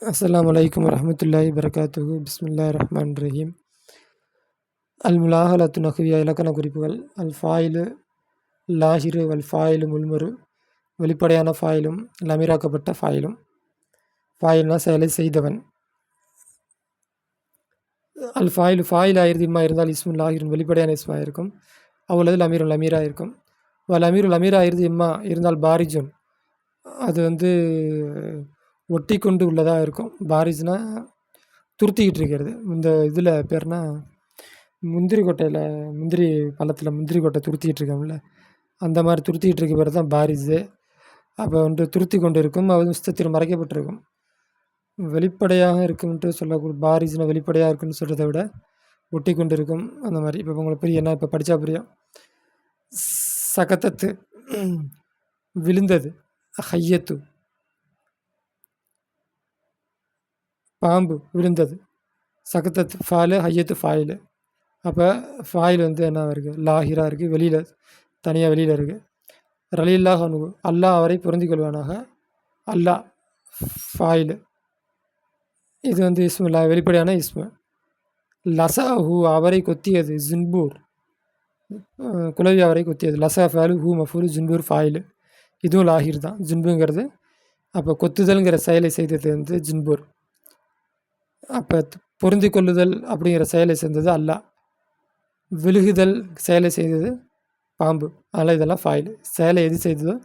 அஸ்ஸலாமு அலைக்கும் வரஹ்மத்துல்லாஹி வபரகாத்துஹு. பிஸ்மில்லாஹிர் ரஹ்மானிர் ரஹீம். அல் முலாஹலத்து நஹ்வியா இலக்கண குறிப்புகள். அல் ஃபாயிலு லாஹிரு வல் ஃபாயிலு முல்மரு, வெளிப்படையான ஃபாயிலும் லமீராக்கப்பட்ட ஃபாயிலும். ஃபாயில்னா செயலை செய்தவன். அல் ஃபாயிலு ஃபாயில் ஆயிரது இம்மா இருந்தால் இஸ்முல் லாஹிரும் வெளிப்படையான இஸ்மா இருக்கும். அவ்வளது லமீரும் லமீரா இருக்கும். லமீரு லமீரா ஆயிரது இம்மா இருந்தால் பாரிஜுன், அது ஒட்டி கொண்டு உள்ளதாக இருக்கும். பாரிஜ்னா துருத்திக்கிட்டு இருக்கிறது. இந்த இதில் பேர்னா முந்திரி கொட்டையில், முந்திரி பழத்தில் முந்திரி கொட்டை துருத்திக்கிட்டு இருக்கோம்ல, அந்த மாதிரி துருத்திக்கிட்டு இருக்க பேர் தான் பாரிஸு. அப்போ துருத்தி கொண்டு இருக்கும், அது முஸ்தத்திர் மறைக்கப்பட்டிருக்கும். வெளிப்படையாக இருக்குன்ட்டு சொல்லக்கூடிய பாரிஸ்னா வெளிப்படையாக இருக்குன்னு சொல்கிறத விட ஒட்டி கொண்டு இருக்கும் அந்த மாதிரி. இப்போ உங்களுக்கு புரியும், என்ன இப்போ படித்தா புரியும். சகத்தத்து விழுந்தது, ஹையத்து பாம்பு விழுந்தது, சகத்தத்து ஃபாலு, ஹையத்து ஃபாயிலு. அப்போ ஃபாயில் என்ன இருக்குது, லாஹிரா இருக்குது, வெளியில் தனியாக வெளியில் இருக்குது. ரலில்லாஹ் அன்ஹு, அல்லாஹ் அவரை பொருந்திக் கொள்வானாக, அல்லாஹ் ஃபாயிலு. இது இஸ்மு வெளிப்படையான இஸ்மு. லசாஹு அவரை கொத்தியது, ஜின்பூர் குலவி அவரை கொத்தியது. லசா ஃபாலு, ஹூ மஃபூலு, ஜின்பூர் ஃபாயிலு. இதுவும் லாஹிர் தான். ஜின்புங்கிறது அப்போ கொத்துதல்ங்கிற செயலை செய்தது ஜின்பூர். அப்போ பொருந்தி கொள்ளுதல் அப்படிங்கிற செயலை செய்தது அல்லாஹ். விழுகுதல் செயலை செய்தது பாம்பு. அதனால் இதெல்லாம் ஃபாயிலு. செயலை எது செய்ததோ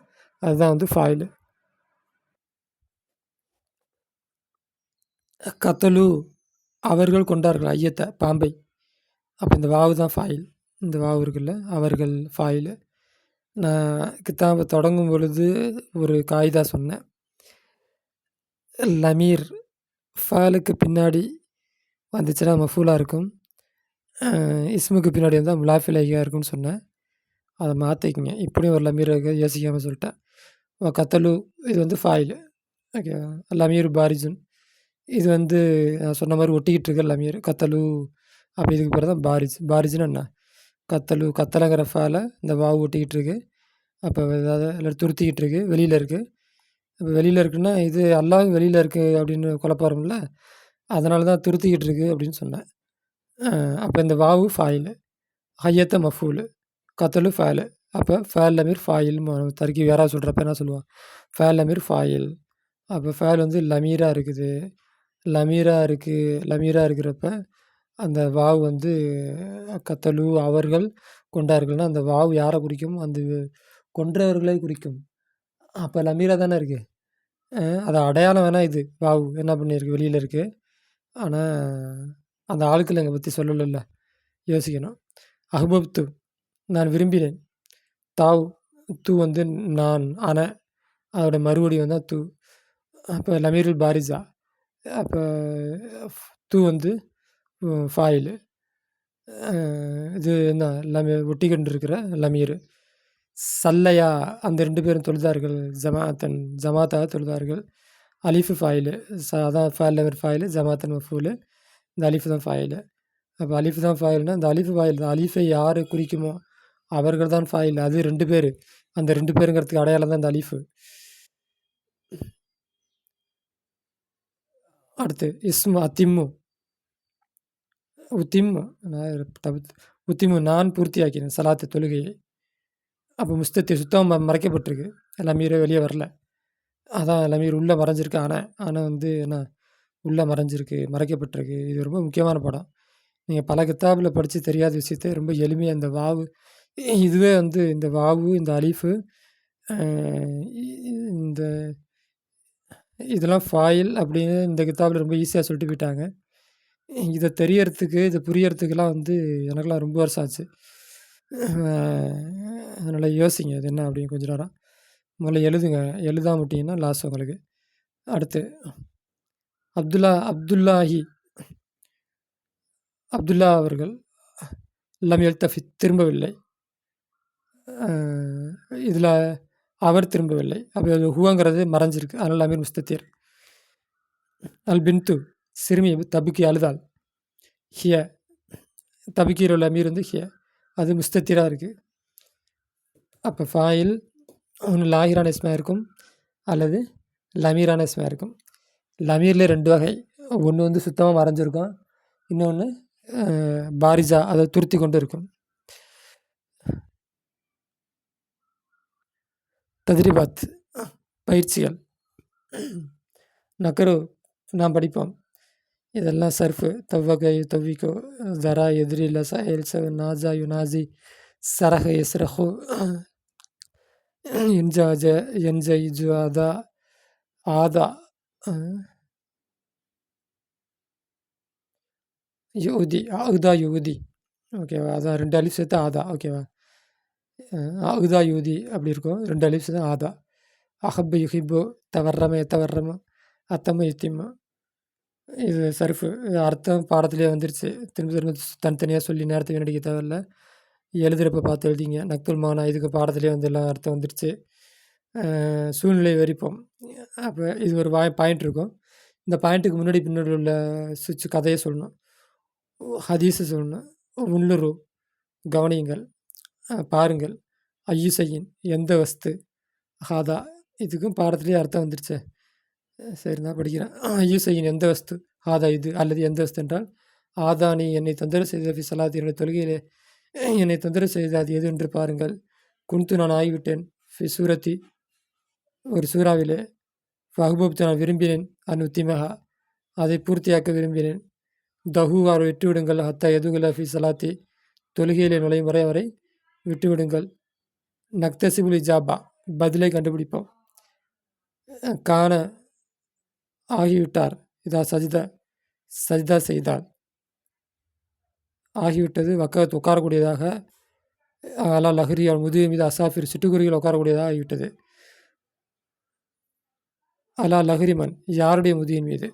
அதுதான் ஃபாயிலு. கத்தலு அவர்கள் கொண்டார்கள், ஐயத்தை பாம்பை. அப்போ இந்த வாவு தான் ஃபாயில். இந்த வாவு இருக்குல்ல, அவர்கள் ஃபாயிலு. நான் கித்தாபை தொடங்கும் பொழுது ஒரு காயிதா சொன்னேன். லமீர் ஃபாலுக்கு பின்னாடி வந்துச்சுன்னா மஃபூலாக இருக்கும், இஸ்முக்கு பின்னாடி வந்தால் முலாஃபிலையாக இருக்கும்னு சொன்னேன். அதை மாற்றிக்கிங்க. இப்படியும் ஒரு லமீர் யோசிக்காமல் சொல்லிட்டேன். கத்தலு இது ஃபாயிலு. ஓகே. லமீர் பாரிஜுன், இது நான் சொன்ன மாதிரி ஒட்டிக்கிட்டு இருக்க லமீர். கத்தலு அப்போ இதுக்கு பேர் தான் பாரிஜ். பாரிஜ்னா என்ன, கத்தலு கத்தலைங்கிற ஃபால இந்த வாவு ஒட்டிக்கிட்டு இருக்கு. அப்போ ஏதாவது இல்லை துருத்திக்கிட்டு இருக்குது, வெளியில் இருக்குது. இப்போ வெளியில் இருக்குன்னா இது அல்லாஹ் வெளியில் இருக்குது அப்படின்னு குழப்பாரும்ல, அதனால தான் துருத்திக்கிட்டு இருக்குது அப்படின்னு சொன்னேன். அப்போ இந்த வாவு ஃபாயிலு, ஹையத்த மஃபூலு, கத்தலு ஃபாயிலு. அப்போ ஃபேல் லமீர் ஃபாயில். தர்க்கி யாராவது சொல்கிறப்ப என்ன சொல்லுவான், ஃபேல் லமீர் ஃபாயில். அப்போ ஃபேல் லமீராக இருக்குது. லமீராக இருக்கிறப்ப அந்த வாவு கத்தலு அவர்கள் கொண்டார்கள்னா அந்த வாவு யாரை குறிக்கும், அந்த கொன்றவர்களை குறிக்கும். அப்போ லமீரா தானே இருக்குது. அது அடையாளம் வேணால் இது வாவு என்ன பண்ணியிருக்கு, வெளியில் இருக்குது. ஆனால் அந்த ஆட்கள் எங்களை பற்றி சொல்லலைல்ல, யோசிக்கணும். அஹ்பப்து நான் விரும்பினேன். தாவ் தூ நான் அன, அதோட மறுபடி வந்தால் தூ. அப்போ லமீருல் பாரிஸா. அப்போ தூ ஃபாயிலு. இது என்ன ஒட்டி கொண்டு இருக்கிற லமீர். சல்லையா அந்த 2 பேரும் தொழுதார்கள், ஜமாத்தாக தொழுதார்கள். அலிஃபு ஃபாயிலு. அதான் ஃபேல் லமீர் ஃபாயிலு, ஜமாத்தன் மஃபூலு. இந்த அலிஃபு தான் ஃபாயிலு. அப்போ அலிஃபு தான் ஃபாயில்னா இந்த அலிஃபு ஃபாயில் தான். அலிஃபை யார் குறிக்குமோ அவர்கள் தான் ஃபாயில். அது 2 பேர், அந்த 2 பேருங்கிறதுக்கு அடையாளம் தான் இந்த அலிஃபு. அடுத்து இஸ்மு அத்திம்மு, உத்திம்மு உத்திம்மு நான் பூர்த்தியாக்கினேன் சலாத்து தொழுகையை. அப்போ முஸ்தத்தி சுத்தமாக மறைக்கப்பட்டிருக்கு, லமீரே வெளியே வரல. அதான் லமீர் உள்ளே மறைஞ்சிருக்கு. ஆனால் என்ன உள்ளே மறைக்கப்பட்டிருக்கு. இது ரொம்ப முக்கியமான படம். நீங்கள் பல கித்தாபில் படித்து தெரியாத விஷயத்த ரொம்ப எளிமையாக இந்த வாவு, இதுவே இந்த வாவு, இந்த அலிஃபு, இந்த இதெல்லாம் ஃபாயில் அப்படின்னு இந்த கித்தாபில் ரொம்ப ஈஸியாக சொல்லிட்டு போயிட்டாங்க. இதை தெரியறதுக்கு, இதை புரியறதுக்கெல்லாம் எனக்கெல்லாம் ரொம்ப வருஷம் ஆச்சு. அதனால் யோசிங்க இது என்ன அப்படின்னு கொஞ்சம் நேரம். முதல்ல எழுதுங்க, எழுதாம விட்டிங்கன்னா லாஸ் உங்களுக்கு. அடுத்து அப்துல்லா அவர்கள் லம் யல்தஃபித் திரும்பவில்லை. இதில் அவர் திரும்பவில்லை. அப்போ ஹுவங்கிறது மறைஞ்சிருக்கு, அதனால் அமீர் முஸ்தத்தீர். அல் பின்து சிறுமி தபுக்கி அழுதாள். ஹிய தபுக்கிற அமீர் ஹிய, அது முஸ்தத்தீராக இருக்குது. அப்போ ஃபாயில் ஒன்று லாஹிரான இஸ்மா இருக்கும் அல்லது லமீரான இஸ்மா இருக்கும். லமீர்லே 2 வகை. ஒண்ணு வந்து சுத்தமா மறைஞ்சிருக்கும். இன்னொன்னு பாரிஸா அதாவது துருத்திக் கொண்டு இருக்கும். தத்ரீபாத் பயிற்சிகள். நக்ரு நாம் படிப்போம். இதெல்லாம் சர்ஃபு. தவ்வக யுதவ்விகு, ஸரா எதிரி, லஸ எல்ஸ, நாஸா யுனாஸி, ஸரஹ யஸ்ரஹு, இன்ஜாஜ யன்ஜயிஜு, அதா ஆதா யுதி, அஹ்தா யுதி. ஓகேவா? அதான் 2 அலிஃப் சேர்த்து ஆதா. ஓகேவா? அஹ்தா யுதி அப்படி இருக்கும். 2 அலிஃப் சேர்த்து ஆதா. அஹப்பு யுஹிப்பு, தவர்ரம யத்தவர்ரமு, அத்தம யுத்திம்மு. இது சர்ஃபு. இது அர்த்தம் பாடத்திலேயே வந்துருச்சு. திரும்ப திரும்ப தனித்தனியா சொல்லி நேரத்தை வீணடிக்க தேவையில்ல. எழுதுறப்ப பார்த்து எழுதிங்க. நக்துல் மானா இதுக்கு பாடத்திலேயே வந்து எல்லாம் அர்த்தம் வந்துருச்சு. சூழ்நிலை விவரிப்போம். அப்போ இது ஒரு பாயிண்ட் இருக்கும். இந்த பாயிண்ட்டுக்கு முன்னாடி பின்னாடி உள்ள கதையை சொல்லணும். ஹதீஸை சொல்லணும். உள்ளுரு கவனியுங்கள், பாருங்கள். ஐயுசையின் எந்த வஸ்து, ஹாதா இதுக்கும் பாடத்திலேயே அர்த்தம் வந்துருச்சு. சரி நான் படிக்கிறேன். ஐயுசையின் எந்த வஸ்து, ஹாதா இது அல்லது எந்த வஸ்து என்றால், ஆதானி என்னை தொந்தரவு செய்த ஃபி சலாத் என்னுடைய தொழுகையிலே என்னை தொந்தரவு செய்த அது எது என்று பாருங்கள். குன்து நான் ஆகிவிட்டேன் ஃபி சூரத்தி ஒரு சூறாவிலே, ஃபஹ்பப்து நான் விரும்பினேன், அன் உத்திமஹா அதை பூர்த்தியாக்க விரும்பினேன். தஹூ அவர் விட்டுவிடுங்கள், ஹத்தா எதுகுல ஃபி சலாத்தி தொழுகையிலே நுழையும் முறை வரை விட்டுவிடுங்கள். நக்தசிபுல் இஜாபா பதிலை கண்டுபிடிப்போம். கான ஆகிவிட்டார், இதா சஜிதா செய்தால் ஆகிவிட்டது. வக்கத் உட்காரக்கூடியதாக, அலா லஹரி முதுகு மீது அசாஃபிர் சிட்டுக்குருவிகள் உட்காரக்கூடியதாக ஆகிவிட்டது. அலா லஹரிமன் யாருடைய முதுகின் மீது,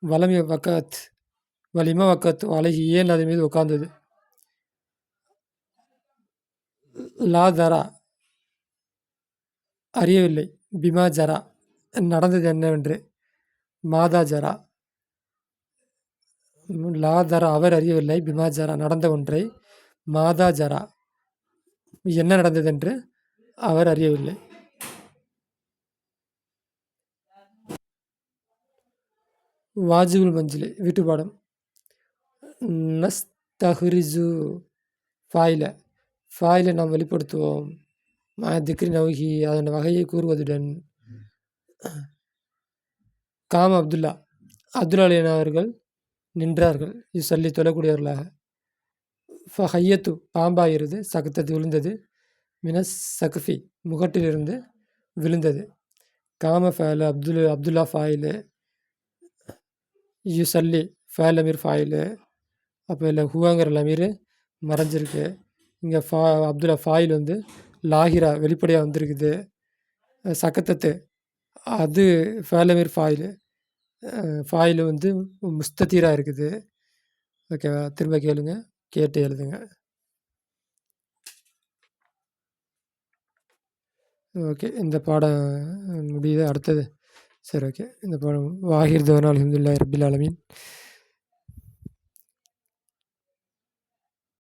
வலமிய வக்கத் வலிம வக்கத் அழகி ஏன் அதன் மீது உட்கார்ந்தது. லா தரா அறியவில்லை, பிமா ஜரா நடந்தது என்னவென்று, மாதா ஜரா லா தரா அவர் அறியவில்லை, பிமா ஜரா நடந்த ஒன்றை, மாதா ஜரா என்ன நடந்ததென்று அவர் அறியவில்லை. வாஜிபுல் மஞ்சிலி வீட்டுப்பாடம். நஸ்தஹ்ரிஜு ஃபாயில நாம் வெளிப்படுத்துவோம். திக்ரி நவுகி அதன் வகையை கூறுவதுடன். காம அப்துல்லா அப்துல்லா அவர்கள் நின்றார்கள். சொல்லி தொழக்கூடியவர்களாக. ஃபஹையத்து பாம்பாகிறது, சகத்தது விழுந்தது, மினஸ் சக்ஃபி முகட்டிலிருந்து விழுந்தது. காம ஃபேலு அப்துல்லா ஃபாயிலு, யுசல்லி ஃபேல் அமீர் ஃபாயிலு. அப்போ இல்லை ஹுவாங்கிற லமீர் மறைஞ்சிருக்கு. இங்கே அப்துல்லா ஃபாயில் வந்து லாகிரா வெளிப்படையாக வந்திருக்குது. சக்கத்தத்து அது ஃபேலமீர் ஃபாயிலு வந்து முஸ்தத்தீராக இருக்குது. ஓகேவா? திரும்ப கேளுங்க, கேட்டு எழுதுங்க. ஓகே, இந்த பாடம் முடியுது. அடுத்தது சரி, ஓகே. இந்த பாடம் வாஹிர் தவன் அல்ஹம்துலில்லாஹி ரப்பில் ஆலமீன்.